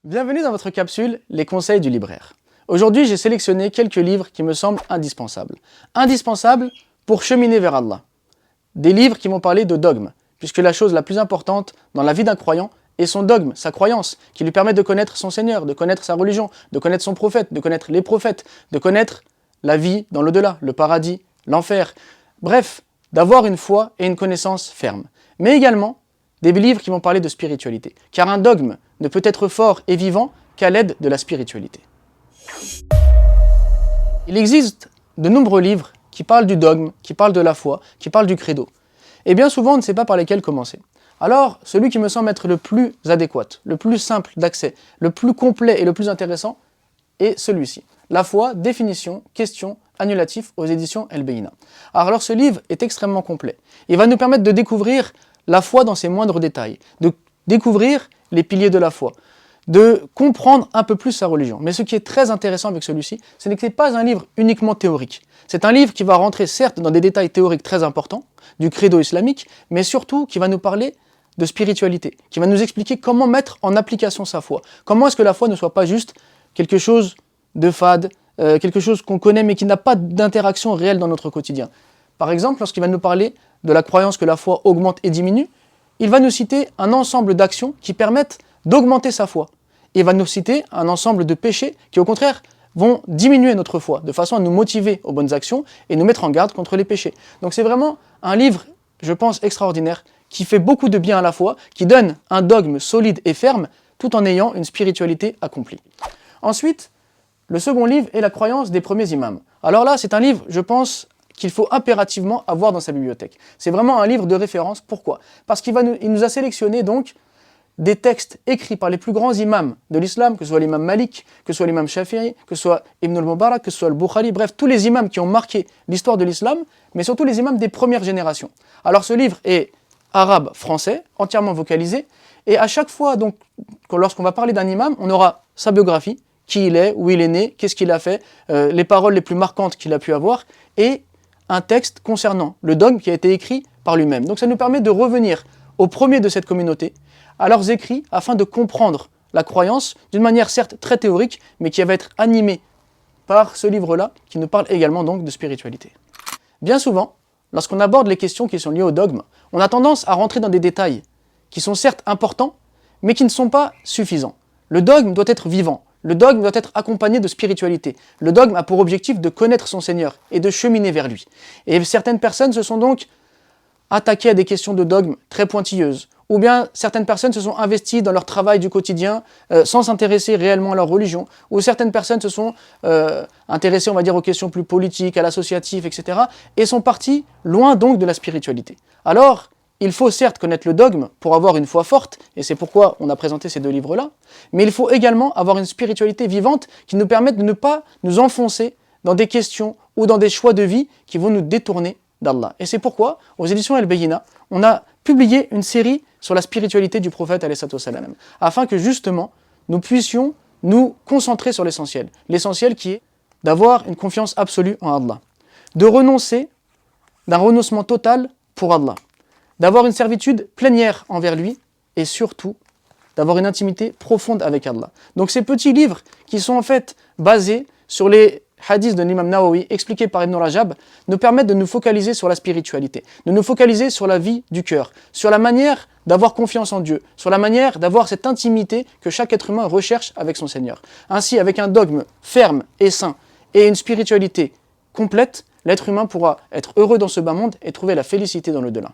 Bienvenue dans votre capsule « Les conseils du libraire ». Aujourd'hui, j'ai sélectionné quelques livres qui me semblent indispensables. Indispensables pour cheminer vers Allah. Des livres qui vont parler de dogme, puisque la chose la plus importante dans la vie d'un croyant est son dogme, sa croyance, qui lui permet de connaître son Seigneur, de connaître sa religion, de connaître son prophète, de connaître les prophètes, de connaître la vie dans l'au-delà, le paradis, l'enfer. Bref, d'avoir une foi et une connaissance ferme. Mais également, des livres qui vont parler de spiritualité. Car un dogme ne peut être fort et vivant qu'à l'aide de la spiritualité. Il existe de nombreux livres qui parlent du dogme, qui parlent de la foi, qui parlent du credo. Et bien souvent, on ne sait pas par lesquels commencer. Alors, celui qui me semble être le plus adéquat, le plus simple d'accès, le plus complet et le plus intéressant est celui-ci. La foi, définition, question, annulatif aux éditions El Beina. Alors ce livre est extrêmement complet. Il va nous permettre de découvrir la foi dans ses moindres détails, de découvrir les piliers de la foi, de comprendre un peu plus sa religion. Mais ce qui est très intéressant avec celui-ci, ce n'est que ce n'est pas un livre uniquement théorique. C'est un livre qui va rentrer certes dans des détails théoriques très importants, du credo islamique, mais surtout qui va nous parler de spiritualité, qui va nous expliquer comment mettre en application sa foi. Comment est-ce que la foi ne soit pas juste quelque chose de fade, quelque chose qu'on connaît mais qui n'a pas d'interaction réelle dans notre quotidien. Par exemple, lorsqu'il va nous parler de la croyance que la foi augmente et diminue, il va nous citer un ensemble d'actions qui permettent d'augmenter sa foi. Il va nous citer un ensemble de péchés qui, au contraire, vont diminuer notre foi, de façon à nous motiver aux bonnes actions et nous mettre en garde contre les péchés. Donc c'est vraiment un livre, je pense, extraordinaire, qui fait beaucoup de bien à la foi, qui donne un dogme solide et ferme, tout en ayant une spiritualité accomplie. Ensuite, le second livre est la croyance des premiers imams. Alors là, c'est un livre, je pense, qu'il faut impérativement avoir dans sa bibliothèque. C'est vraiment un livre de référence. Pourquoi? Parce qu'il nous a sélectionné donc des textes écrits par les plus grands imams de l'islam, que ce soit l'imam Malik, que ce soit l'imam Shafi'i, que ce soit Ibn al-Mubarak, que ce soit le Bukhari, bref, tous les imams qui ont marqué l'histoire de l'islam, mais surtout les imams des premières générations. Alors ce livre est arabe-français, entièrement vocalisé, et à chaque fois, donc, lorsqu'on va parler d'un imam, on aura sa biographie, qui il est, où il est né, qu'est-ce qu'il a fait, les paroles les plus marquantes qu'il a pu avoir, et un texte concernant le dogme qui a été écrit par lui-même. Donc ça nous permet de revenir aux premiers de cette communauté, à leurs écrits, afin de comprendre la croyance d'une manière certes très théorique, mais qui va être animée par ce livre-là, qui nous parle également donc de spiritualité. Bien souvent, lorsqu'on aborde les questions qui sont liées au dogme, on a tendance à rentrer dans des détails qui sont certes importants, mais qui ne sont pas suffisants. Le dogme doit être vivant. Le dogme doit être accompagné de spiritualité. Le dogme a pour objectif de connaître son Seigneur et de cheminer vers lui. Et certaines personnes se sont donc attaquées à des questions de dogme très pointilleuses. Ou bien certaines personnes se sont investies dans leur travail du quotidien sans s'intéresser réellement à leur religion. Ou certaines personnes se sont intéressées, on va dire, aux questions plus politiques, à l'associatif, etc. Et sont parties loin donc de la spiritualité. Alors, il faut certes connaître le dogme pour avoir une foi forte, et c'est pourquoi on a présenté ces deux livres-là, mais il faut également avoir une spiritualité vivante qui nous permette de ne pas nous enfoncer dans des questions ou dans des choix de vie qui vont nous détourner d'Allah. Et c'est pourquoi, aux éditions El Beina, on a publié une série sur la spiritualité du prophète, afin que justement, nous puissions nous concentrer sur l'essentiel. L'essentiel qui est d'avoir une confiance absolue en Allah, de renoncer, d'un renoncement total pour Allah, d'avoir une servitude plénière envers lui, et surtout, d'avoir une intimité profonde avec Allah. Donc ces petits livres, qui sont en fait basés sur les hadiths de l'imam Nawawi, expliqués par Ibn Rajab, nous permettent de nous focaliser sur la spiritualité, de nous focaliser sur la vie du cœur, sur la manière d'avoir confiance en Dieu, sur la manière d'avoir cette intimité que chaque être humain recherche avec son Seigneur. Ainsi, avec un dogme ferme et sain, et une spiritualité complète, l'être humain pourra être heureux dans ce bas monde et trouver la félicité dans l'au-delà.